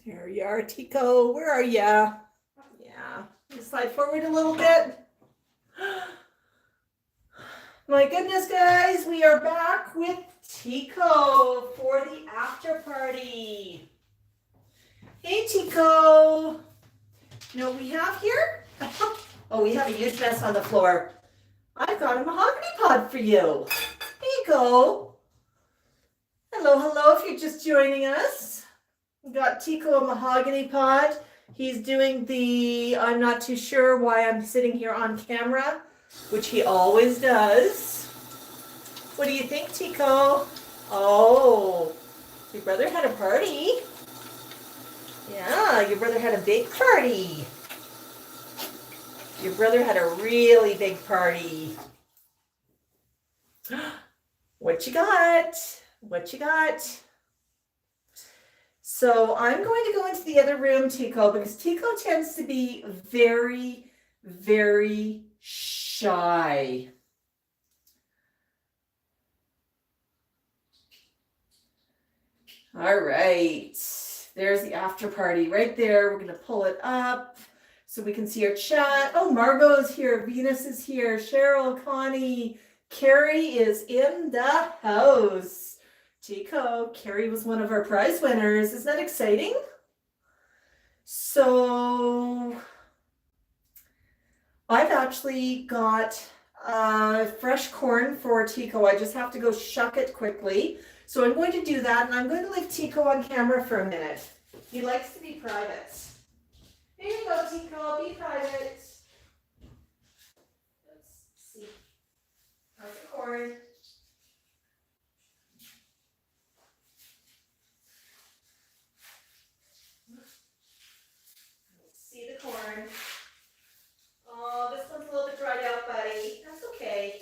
Here you are, Tico. Where are ya? Yeah. Just slide forward a little bit. My goodness, guys, we are back with Tico for the after party. Hey, Tico. You know what we have here? Oh, we have a huge mess on the floor. I've got a mahogany pod for you. Here you go. Hello, hello, if you're just joining us. We got Tico a mahogany pod. He's doing the, I'm not too sure why I'm sitting here on camera, which he always does. What do you think, Tico? Oh, your brother had a party. Yeah, your brother had a big party. Your brother had a really big party. What you got? What you got? So I'm going to go into the other room, Tico, because Tico tends to be very, very shy. All right, there's the after party right there. We're going to pull it up so we can see our chat. Oh, Margot's here. Venus is here. Cheryl, Connie, Carrie is in the house. Tico, Carrie was one of our prize winners. Isn't that exciting? So I've actually got fresh corn for Tico. I just have to go shuck it quickly. So I'm going to do that, and I'm going to leave Tico on camera for a minute. He likes to be private. Here you go, Tico. Be private. Let's see. How's the corn? See the corn. Oh, this one's a little bit dried out, buddy. That's okay.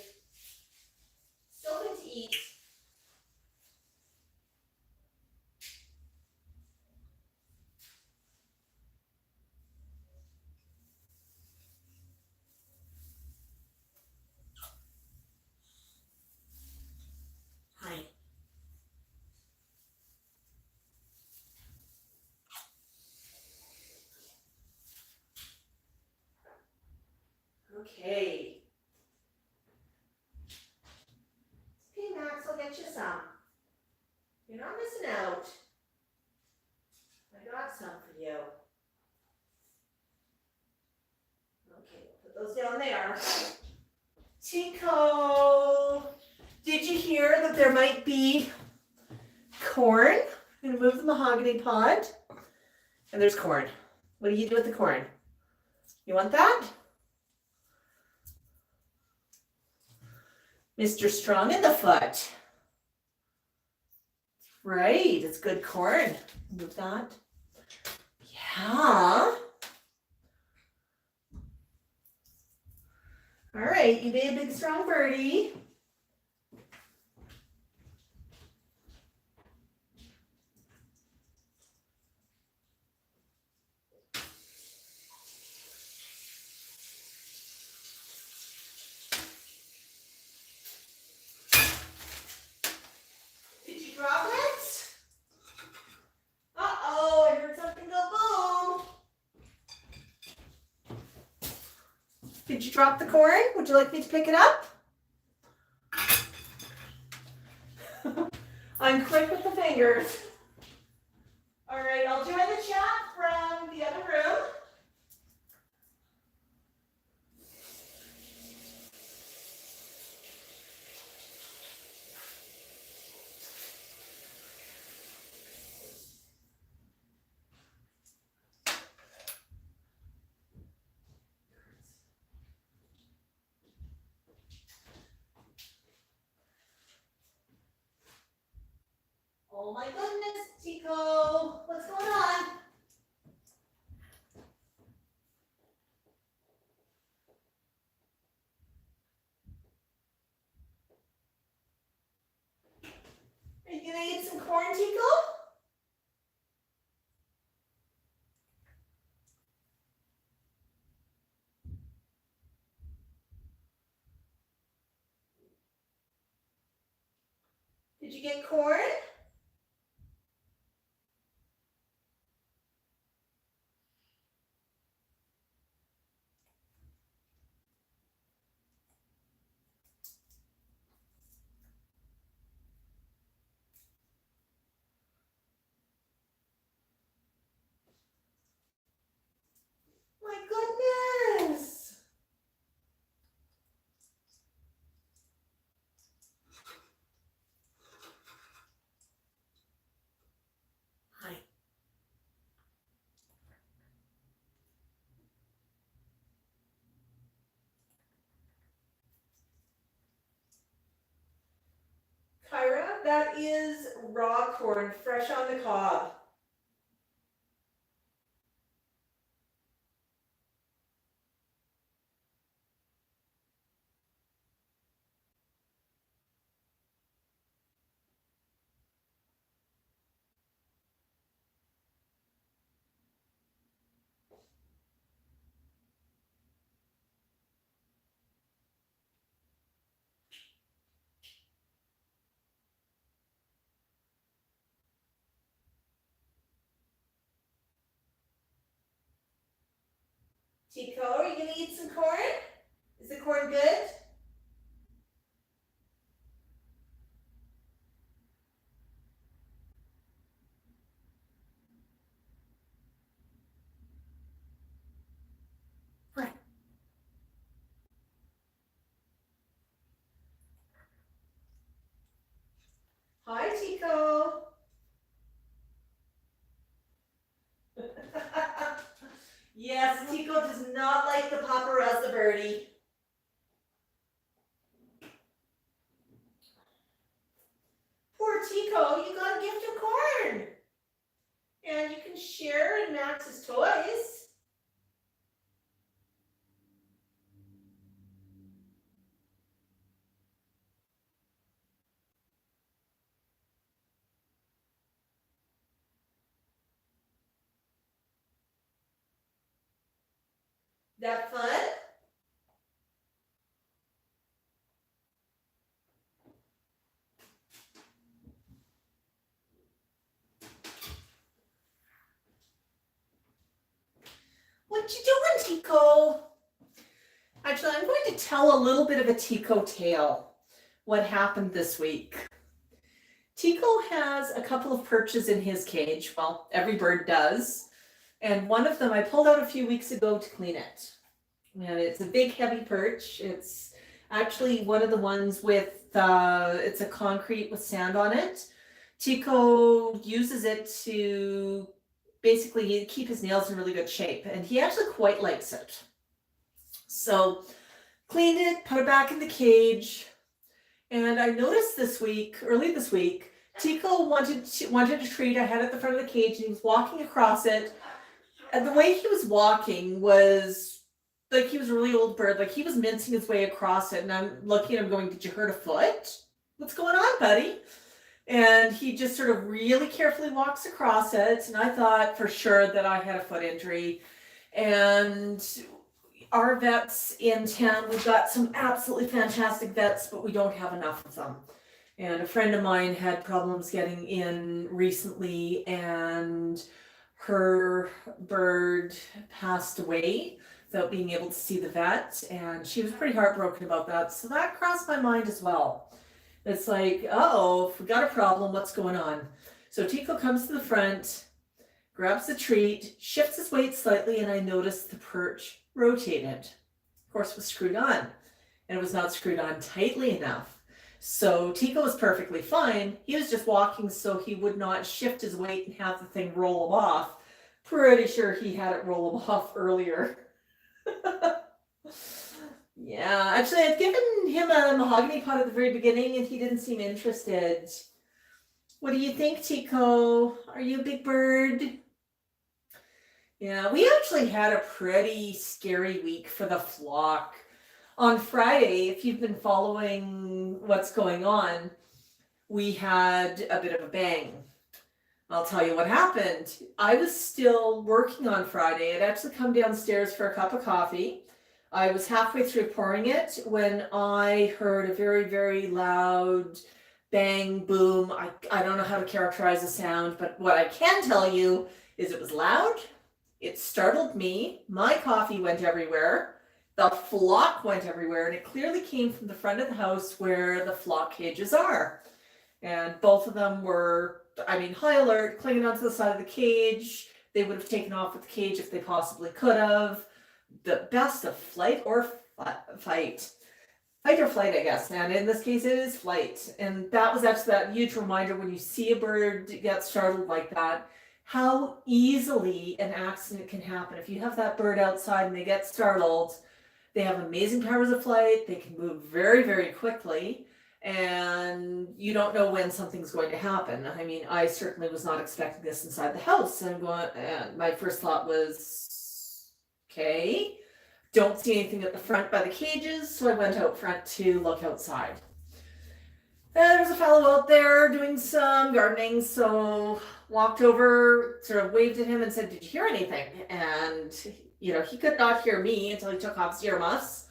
Still good to eat. Hi. Okay. Okay, Max, I'll get you some. You're not missing out. I got some for you. Okay, put those down there. Tico, did you hear that there might be corn? I'm gonna move the mahogany pod. And there's corn. What do you do with the corn? You want that? Mr. Strong in the foot. Right, it's good corn. Move that. Yeah. All right, you be a big strong birdie. Did you drop it? Uh-oh, I heard something go boom. Did you drop the corn? Would you like me to pick it up? I'm quick with the fingers. All right, I'll join the chat from the other room. Oh my goodness, Tico, what's going on? Are you gonna eat some corn, Tico? Did you get corn? That is raw corn, fresh on the cob. Tico, are you gonna eat some corn? Is the corn good? Right. Hi, Tico. Yes, Tico does not like the paparazzi birdie. Poor Tico, you got a gift of corn. And you can share in Max's toys. That fun? What you doing, Tico? Actually, I'm going to tell a little bit of a Tico tale. What happened this week? Tico has a couple of perches in his cage. Well, every bird does. And one of them I pulled out a few weeks ago to clean it. And it's a big, heavy perch. It's actually one of the ones with, it's a concrete with sand on it. Tico uses it to basically keep his nails in really good shape. And he actually quite likes it. So cleaned it, put it back in the cage. And I noticed early this week, Tico wanted a treat. I had it at the front of the cage and he was walking across it. And the way he was walking was like he was a really old bird. Like he was mincing his way across it. And I'm looking at him going, did you hurt a foot? What's going on, buddy? And he just sort of really carefully walks across it. And I thought for sure that I had a foot injury. And our vets in town, we've got some absolutely fantastic vets, but we don't have enough of them. And a friend of mine had problems getting in recently, and her bird passed away without being able to see the vet, and she was pretty heartbroken about that. So that crossed my mind as well. It's like, uh-oh, if we got a problem, what's going on? So Tico comes to the front, grabs the treat, shifts his weight slightly, and I noticed the perch rotated. Of course, it was screwed on, and it was not screwed on tightly enough. So Tico was perfectly fine. He was just walking so he would not shift his weight and have the thing roll him off. Pretty sure he had it roll him off earlier. Yeah, actually, I'd given him a mahogany pot at the very beginning, and he didn't seem interested. What do you think, Tico? Are you a big bird? Yeah, we actually had a pretty scary week for the flock. On Friday, if you've been following what's going on, we had a bit of a bang. I'll tell you what happened. I was still working on Friday. I'd actually come downstairs for a cup of coffee. I was halfway through pouring it when I heard a very, very loud bang, boom. I don't know how to characterize the sound, but what I can tell you is it was loud. It startled me. My coffee went everywhere. The flock went everywhere, and it clearly came from the front of the house where the flock cages are. And both of them were, high alert, clinging onto the side of the cage. They would have taken off with the cage if they possibly could have. The best of flight or fight. Fight or flight, I guess. And in this case, it is flight. And that was actually that huge reminder when you see a bird get startled like that, how easily an accident can happen. If you have that bird outside and they get startled, they have amazing powers of flight. They can move very, very quickly. and you don't know when something's going to happen. I mean, I certainly was not expecting this inside the house. And my first thought was, okay, don't see anything at the front by the cages, so I went out front to look outside. And there's a fellow out there doing some gardening, so walked over, sort of waved at him and said, "Did you hear anything?" And, he could not hear me until he took off his earmuffs,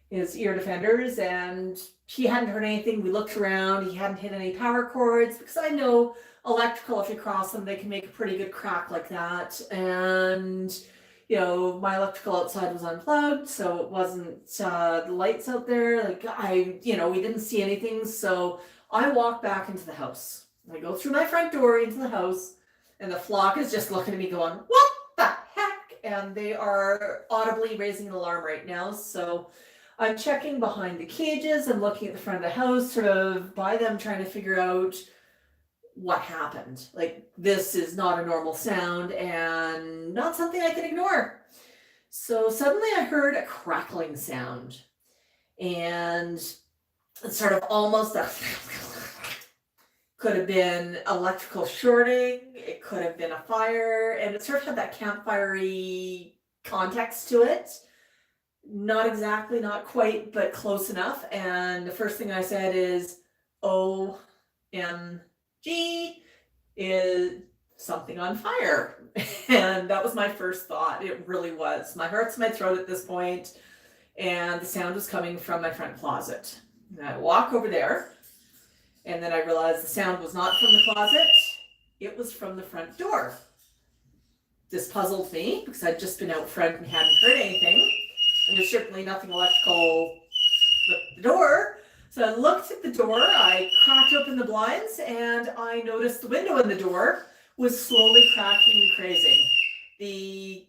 his ear defenders, and he hadn't heard anything. We looked around, he hadn't hit any power cords, because I know electrical, if you cross them, they can make a pretty good crack like that. And, my electrical outside was unplugged, so it wasn't the lights out there. We didn't see anything. So I walk back into the house. I go through my front door into the house, and the flock is just looking at me going, "What the heck?" And they are audibly raising an alarm right now. So I'm checking behind the cages. I'm looking at the front of the house, sort of by them, trying to figure out what happened. This is not a normal sound and not something I can ignore. So suddenly I heard a crackling sound, and it's sort of almost could have been electrical shorting, it could have been a fire, and it sort of had that campfire-y context to it. Not exactly, not quite, but close enough. And the first thing I said is, OMG, is something on fire? And that was my first thought. It really was. My heart's in my throat at this point, and the sound was coming from my front closet. And I walk over there, and then I realized the sound was not from the closet, it was from the front door. This puzzled me, because I'd just been out front and hadn't heard anything. And there's certainly nothing electrical with the door. So I looked at the door, I cracked open the blinds, and I noticed the window in the door was slowly cracking and crazing. The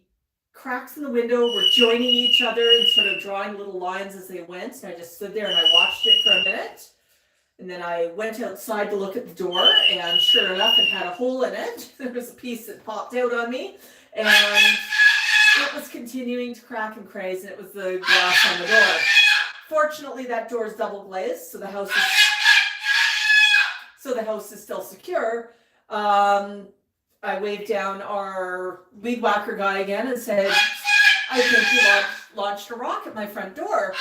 cracks in the window were joining each other and sort of drawing little lines as they went. And I just stood there and I watched it for a minute. And then I went outside to look at the door, and sure enough, it had a hole in it. There was a piece that popped out on me, and it was continuing to crack and craze, and it was the glass on the door. Fortunately, that door is double glazed, so the house is still secure. I waved down our weed whacker guy again and said, "I think he launched a rock at my front door."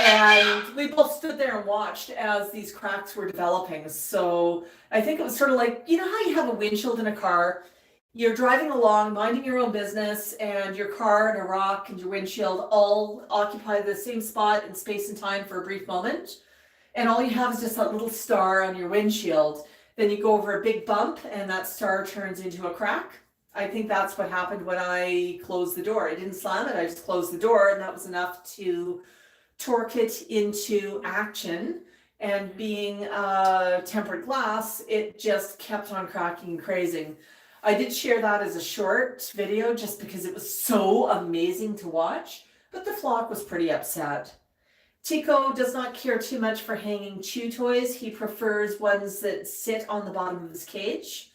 And we both stood there and watched as these cracks were developing. So I think it was sort of like, how you have a windshield in a car? You're driving along, minding your own business, and your car and a rock and your windshield all occupy the same spot in space and time for a brief moment. And all you have is just that little star on your windshield. Then you go over a big bump, and that star turns into a crack. I think that's what happened when I closed the door. I didn't slam it, I just closed the door, and that was enough to torque it into action. And being tempered glass, it just kept on cracking and crazing. I did share that as a short video just because it was so amazing to watch, but the flock was pretty upset. Tico does not care too much for hanging chew toys. He prefers ones that sit on the bottom of his cage.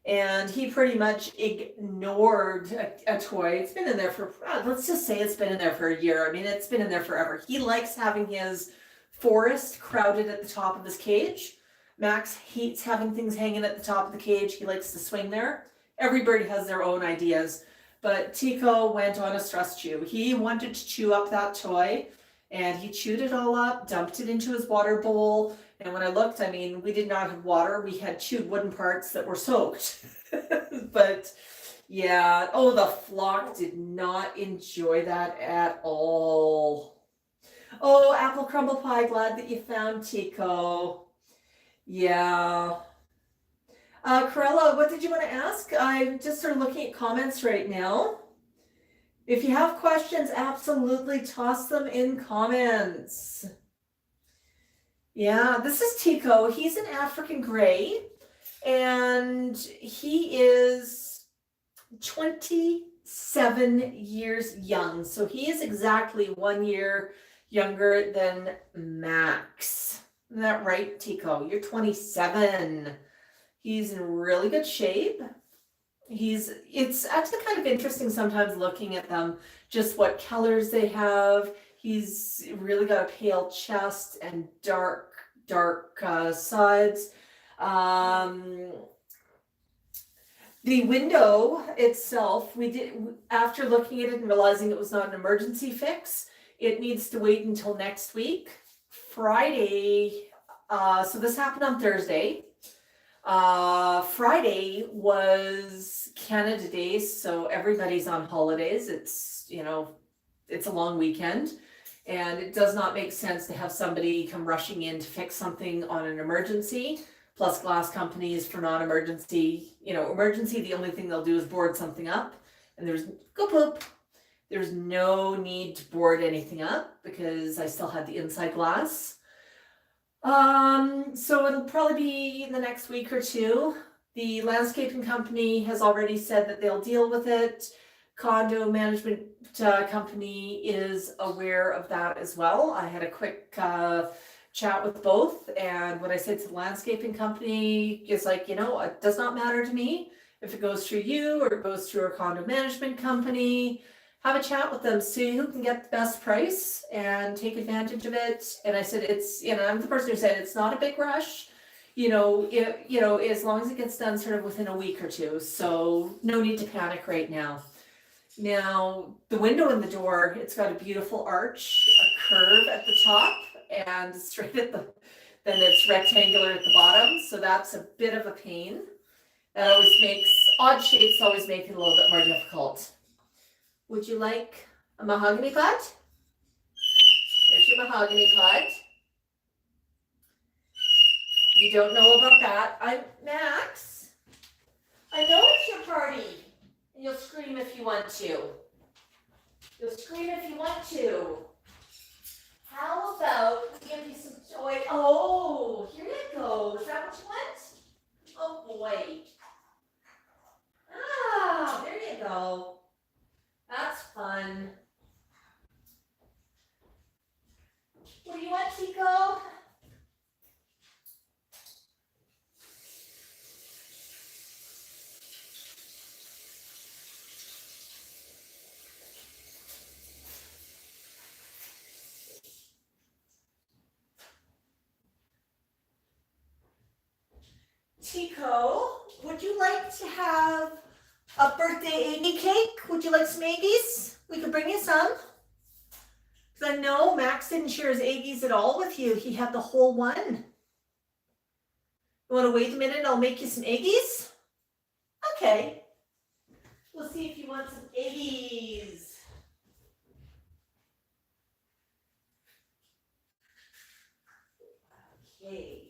And he pretty much ignored a toy. It's been in there for, let's just say it's been in there for a year. I mean, it's been in there forever. He likes having his forest crowded at the top of his cage. Max hates having things hanging at the top of the cage. He likes to swing there. Everybody has their own ideas. But Tico went on a stress chew. He wanted to chew up that toy, and he chewed it all up, dumped it into his water bowl. And when I looked, I mean, we did not have water. We had chewed wooden parts that were soaked. But yeah, the flock did not enjoy that at all. Oh, apple crumble pie, glad that you found Tico. Yeah. Corella, what did you want to ask? I'm just sort of looking at comments right now. If you have questions, absolutely toss them in comments. Yeah, this is Tico. He's an African gray, and he is 27 years young. So he is exactly 1 year younger than Max. Isn't that right, Tico? You're 27. He's in really good shape. It's actually kind of interesting sometimes looking at them, just what colors they have. He's really got a pale chest and dark dark sides. The window itself, we did, after looking at it and realizing it was not an emergency fix, it needs to wait until next week. Friday, so this happened on Thursday. Friday was Canada Day, so everybody's on holidays. It's, you know, it's a long weekend. And it does not make sense to have somebody come rushing in to fix something on an emergency. Plus glass companies for non-emergency, you know, emergency, the only thing they'll do is board something up. And there's, go poop. There's no need to board anything up because I still had the inside glass. So it'll probably be in the next week or two. The landscaping company has already said that they'll deal with it. Condo management company is aware of that as well. I had a quick chat with both, and what I said to the landscaping company is like, you know, it does not matter to me if it goes through you or it goes through a condo management company. Have a chat with them, see who can get the best price and take advantage of it. And I said, it's, you know, I'm the person who said it's not a big rush, you know, as long as it gets done sort of within a week or two. So no need to panic right now. Now, the window in the door, it's got a beautiful arch, a curve at the top, and straight at the, then it's rectangular at the bottom. So that's a bit of a pain. That always makes, odd shapes always make it a little bit more difficult. Would you like a mahogany pot? There's your mahogany pot. You don't know about that. I'm Max. I know it's your party. And you'll scream if you want to. You'll scream if you want to. How about we give you some joy? Oh, here you go. Is that what you want? Oh boy. Ah, there you go. That's fun. What do you want, Tico? Tico, would you like to have a birthday eggie cake? Would you like some eggies? We could bring you some. Because I know Max didn't share his eggies at all with you. He had the whole one. You want to wait a minute and I'll make you some eggies? Okay. We'll see if you want some eggies. Okay.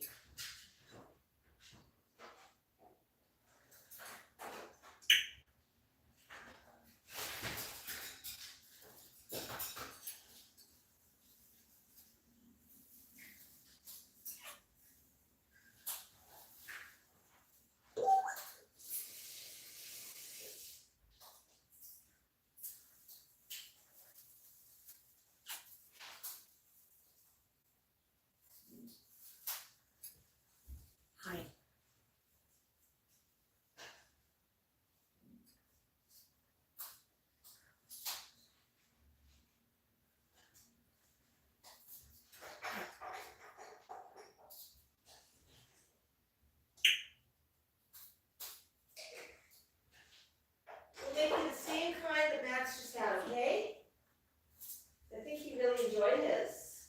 Hi. We'll make you the same kind that Max just had, okay? I think he really enjoyed his.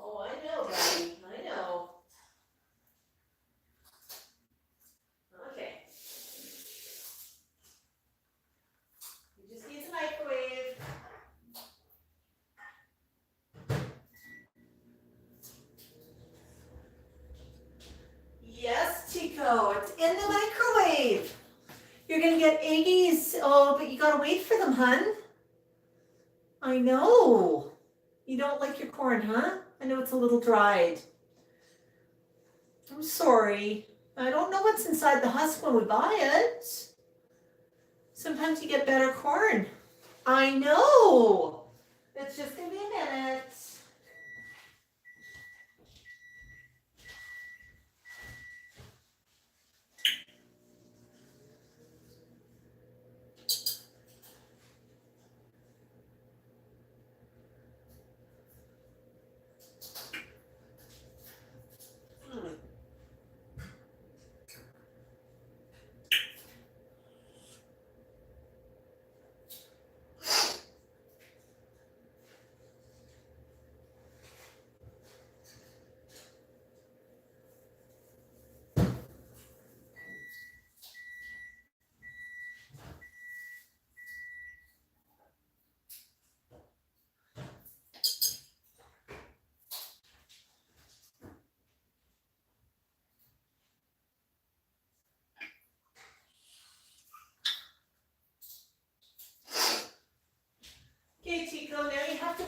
Oh, I know, buddy. I know. Okay. You just need the microwave. Yes, Tico, it's in the microwave. You're gonna get eggies. Oh, but you gotta wait for them, hun. I know. You don't like your corn, huh? I know it's a little dried. I'm sorry. I don't know what's inside the husk when we buy it. Sometimes you get better corn. I know. It's just gonna be a minute.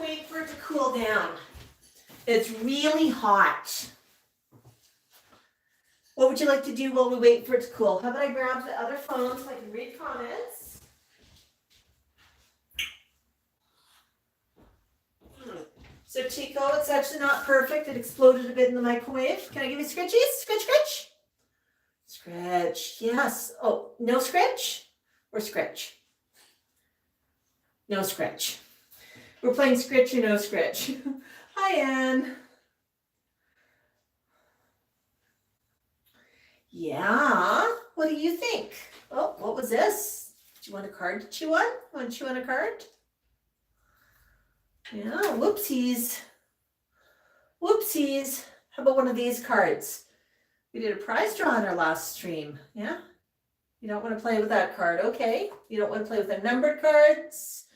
wait for it to cool down. It's really hot. What would you like to do while we wait for it to cool? How about I grab the other phone so I can read comments? So Tico, it's actually not perfect. It exploded a bit in the microwave. Can I give you scritchies? Scritch, scritch. Scratch, yes. Oh, no scratch or scratch? No scratch. We're playing scratch or no scratch. Hi, Anne. Yeah, what do you think? Oh, what was this? Do you want a card to chew on? Want to chew on a card? Yeah, whoopsies. Whoopsies. How about one of these cards? We did a prize draw on our last stream. Yeah? You don't want to play with that card. Okay. You don't want to play with the numbered cards.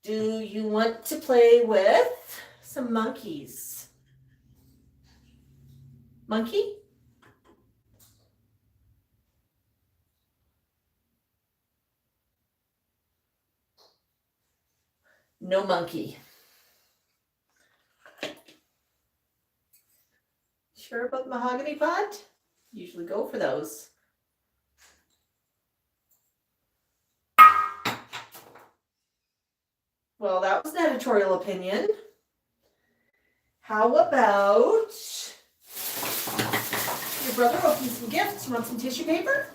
Do you want to play with some monkeys? Monkey? No monkey. Sure about mahogany pot? Usually go for those. Well, that was an editorial opinion. How about your brother opened some gifts? You want some tissue paper?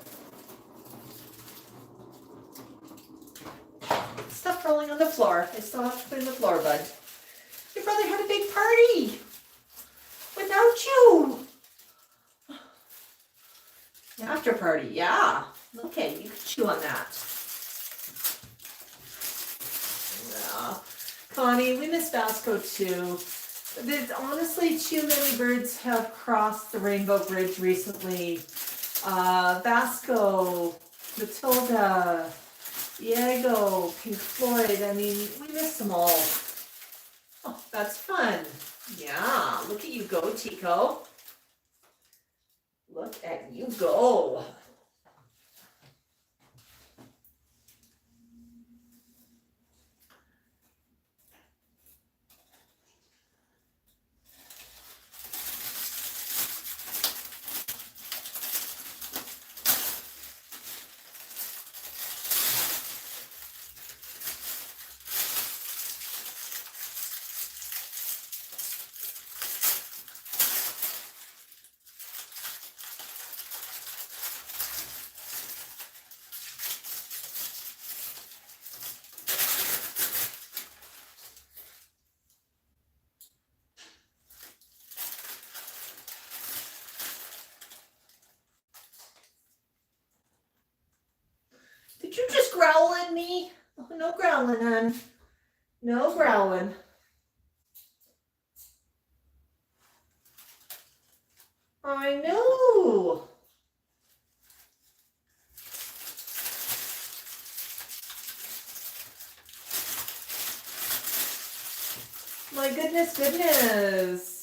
Stuff rolling on the floor. I still have to put in the floor, bud. Your brother had a big party without you. After party, yeah. Okay, you can chew on that. Yeah. Connie, we miss Vasco too. There's honestly too many birds have crossed the Rainbow Bridge recently. Vasco, Matilda, Diego, Pink Floyd. I mean, we miss them all. Oh, that's fun. Yeah, look at you go, Tico. Look at you go. Did you just growl at me? Oh, no growling, hon. No growling. I know. My goodness, goodness.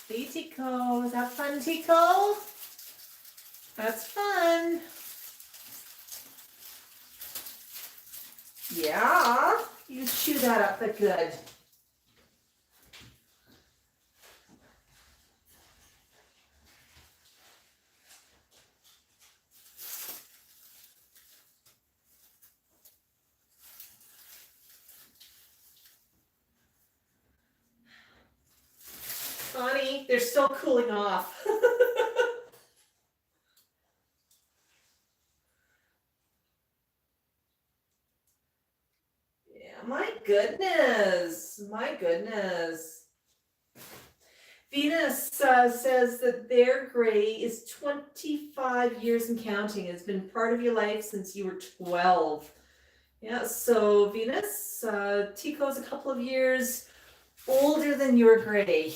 Hey, Tico. Is that fun, Tico? That's fun. Yeah, you chew that up but good. Connie, they're still cooling off. Yeah, my goodness. My goodness. Venus says that their gray is 25 years and counting. It's been part of your life since you were 12. Yeah, so Venus, Tico's a couple of years older than your gray.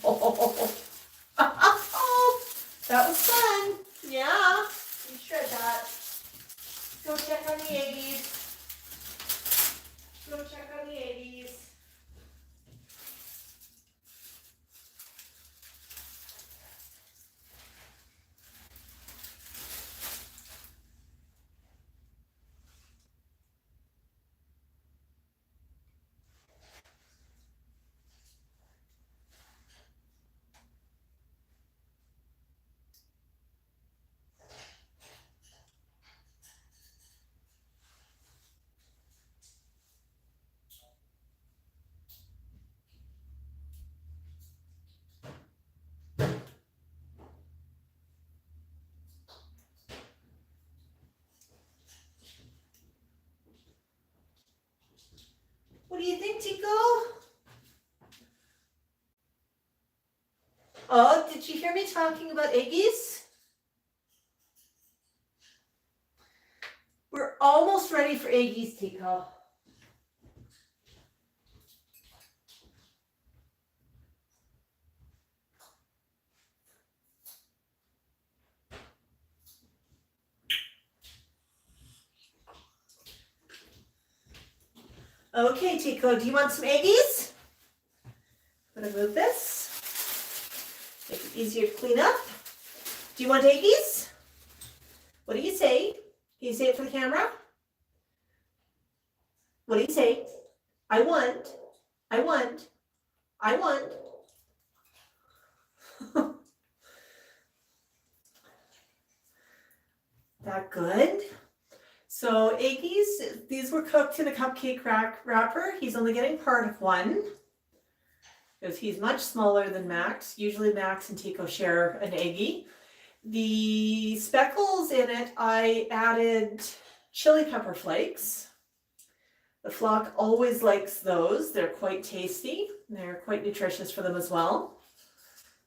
Oh, That was fun. Yeah, you shred that. Go check on the eggies. Go check on the eggies. What do you think, Tico? Oh, did you hear me talking about eggies? We're almost ready for eggies, Tico. Okay, Tico, do you want some eggies? I'm gonna move this. Make it easier to clean up. Do you want eggies? What do you say? Can you say it for the camera? What do you say? I want. That good? So eggies, these were cooked in a cupcake wrapper. He's only getting part of one because he's much smaller than Max. Usually Max and Tico share an eggie. The speckles in it, I added chili pepper flakes. The flock always likes those. They're quite tasty. They're quite nutritious for them as well.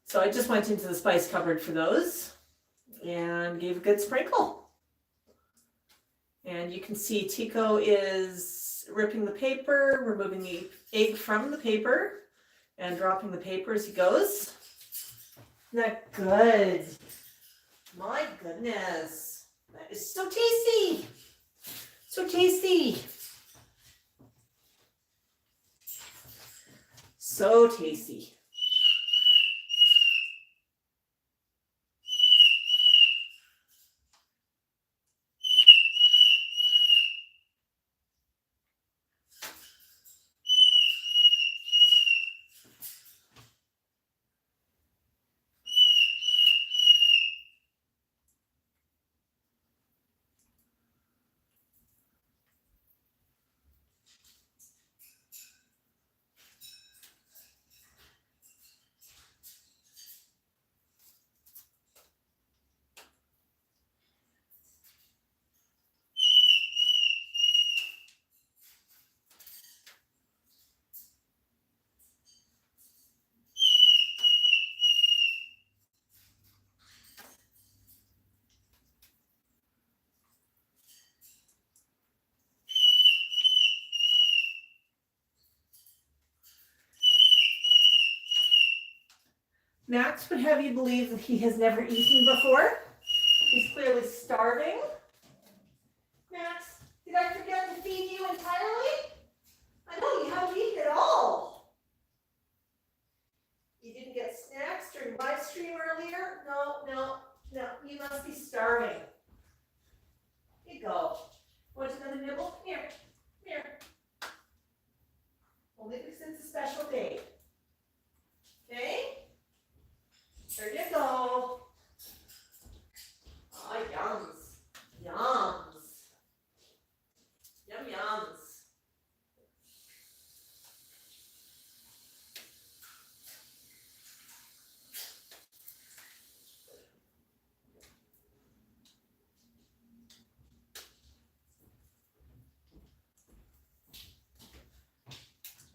So I just went into the spice cupboard for those and gave a good sprinkle. And you can see Tico is ripping the paper, removing the egg from the paper, and dropping the paper as he goes. Isn't that good? My goodness. That is so tasty. So tasty. So tasty. Max would have you believe that he has never eaten before. He's clearly starving. Max, did I forget to feed you entirely? I know you haven't eaten at all. You didn't get snacks during my stream earlier? No. You must be starving. Here you go. Want another nibble? Here. Only because it's a special day. Okay? There you go. Ah, yums. Yums.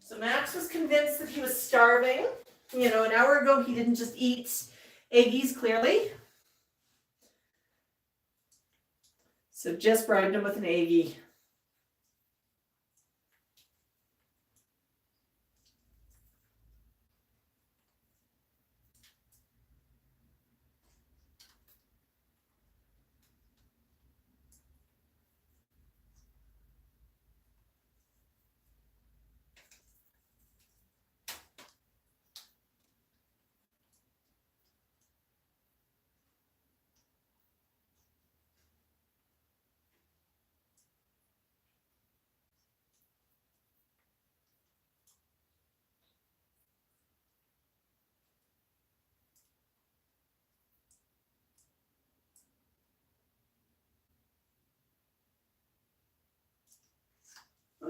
So Max was convinced that he was starving. You know, an hour ago he didn't just eat eggies, clearly. So just bribed him with an eggie.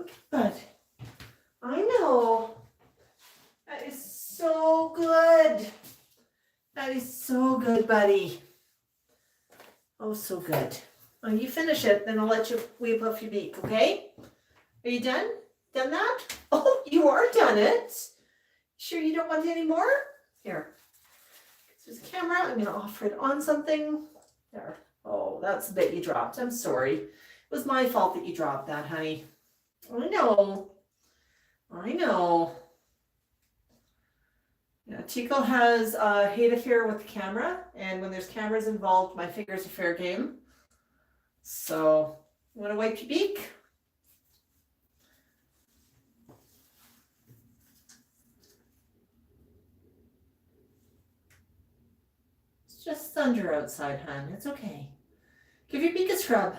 Okay, bud. I know. That is so good. That is so good, buddy. Oh, so good. When you finish it, then I'll let you weep off your beak, okay? Are you done? Done that? Oh, you are done it. Sure you don't want any more? Here. There's a camera. I'm going to offer it on something. There. Oh, that's the bit you dropped. I'm sorry. It was my fault that you dropped that, honey. I know. I know. Yeah, Tico has a hate affair with the camera, and when there's cameras involved, my fingers are fair game. So, you want to wipe your beak? It's just thunder outside, hon. It's okay. Give your beak a scrub.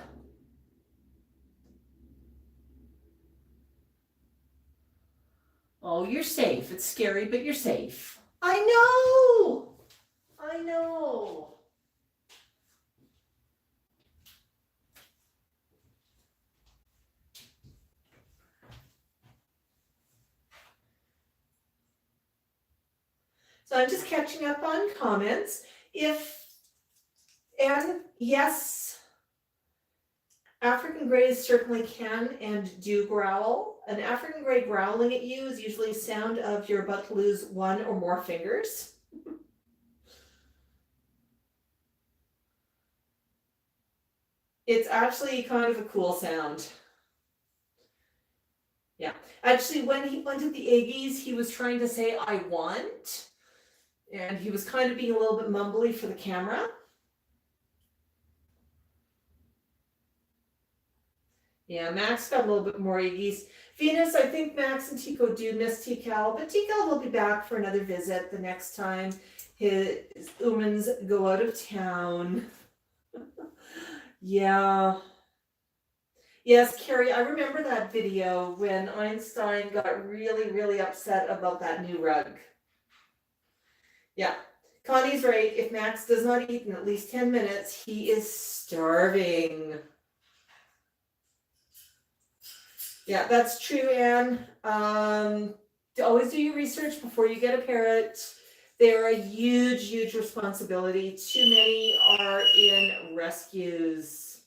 Oh, you're safe. It's scary, but you're safe. I know. I know. So I'm just catching up on comments. And yes, African greys certainly can and do growl. An African grey growling at you is usually a sound of you're about to lose one or more fingers. It's actually kind of a cool sound. Yeah. Actually, when he wanted the eggies, he was trying to say, I want. And he was kind of being a little bit mumbly for the camera. Yeah, Max got a little bit more eggies. Venus, I think Max and Tico do miss Tico, but Tico will be back for another visit the next time his humans go out of town. Yeah. Yes, Carrie, I remember that video when Einstein got really, really upset about that new rug. Yeah, Connie's right. If Max does not eat in at least 10 minutes, he is starving. Yeah, that's true, Anne. Always do your research before you get a parrot. They're a huge, huge responsibility. Too many are in rescues.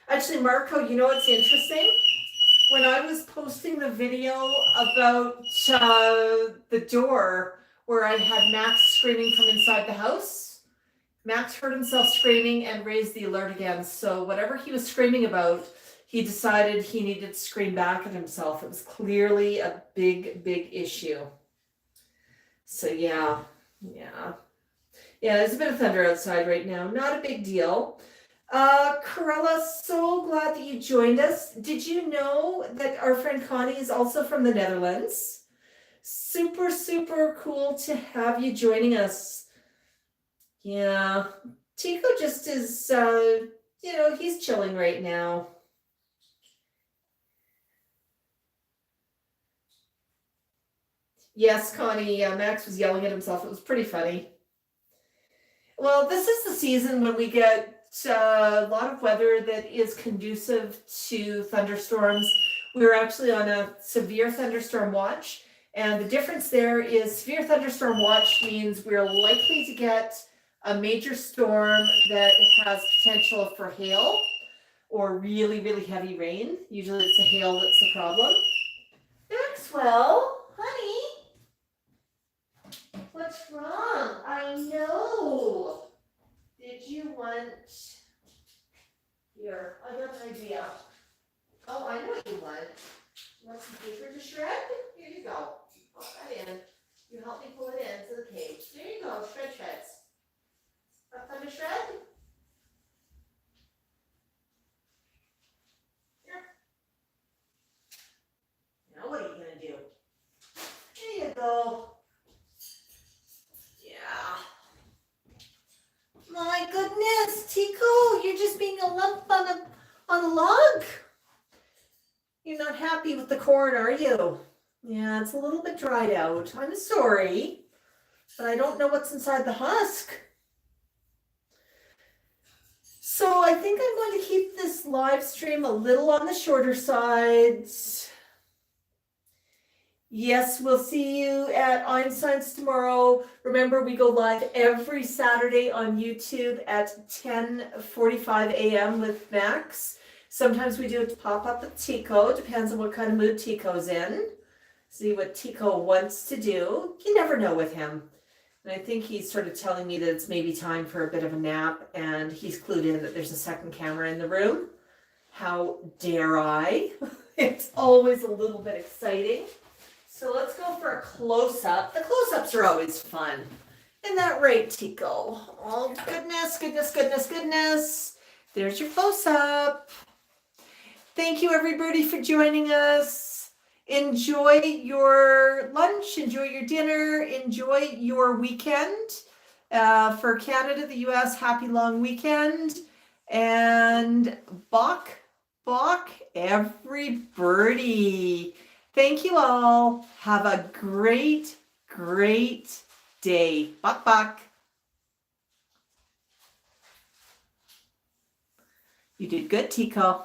Actually, Marco, you know what's interesting? When I was posting the video about the door where I had Max screaming from inside the house, Max heard himself screaming and raised the alert again. So whatever he was screaming about, he decided he needed to scream back at himself. It was clearly a big, big issue. So yeah. Yeah, there's a bit of thunder outside right now. Not a big deal. Corella, so glad that you joined us. Did you know that our friend Connie is also from the Netherlands? Super, super cool to have you joining us. Yeah, Tico just is, he's chilling right now. Yes, Connie, Max was yelling at himself. It was pretty funny. Well, this is the season when we get a lot of weather that is conducive to thunderstorms. We're actually on a severe thunderstorm watch, and the difference there is severe thunderstorm watch means we're likely to get a major storm that has potential for hail or really, really heavy rain. Usually it's the hail that's the problem. Maxwell, honey, what's wrong? I know. Did you want... Here, I got an idea. Oh, I know what you want. You want some paper to shred? Here you go. Put that in. You help me pull it into the cage. There you go. Shred shreds. Got time to shred? Here. Now what are you going to do? There you go. Yeah. My goodness, Tico, you're just being a lump on a log. You're not happy with the corn, are you? Yeah, it's a little bit dried out. I'm sorry, but I don't know what's inside the husk. think I'm going to keep this live stream a little on the shorter side. Yes, we'll see you at Einstein's tomorrow. Remember, we go live every Saturday on YouTube at 10:45 a.m. with Max. Sometimes we do it to pop up with Tico. Depends on what kind of mood Tico's in. See what Tico wants to do. You never know with him. And I think he's sort of telling me that it's maybe time for a bit of a nap, and he's clued in that there's a second camera in the room. How dare I? It's always a little bit exciting. So let's go for a close-up. The close-ups are always fun. Isn't that right, Tico? Oh, goodness, goodness, goodness, goodness. There's your close-up. Thank you, everybody, for joining us. Enjoy your lunch. Enjoy your dinner. Enjoy your weekend. For Canada, the U.S., happy long weekend. And Bach, everybody. Thank you all. Have a great, great day. Bak. You did good, Tico.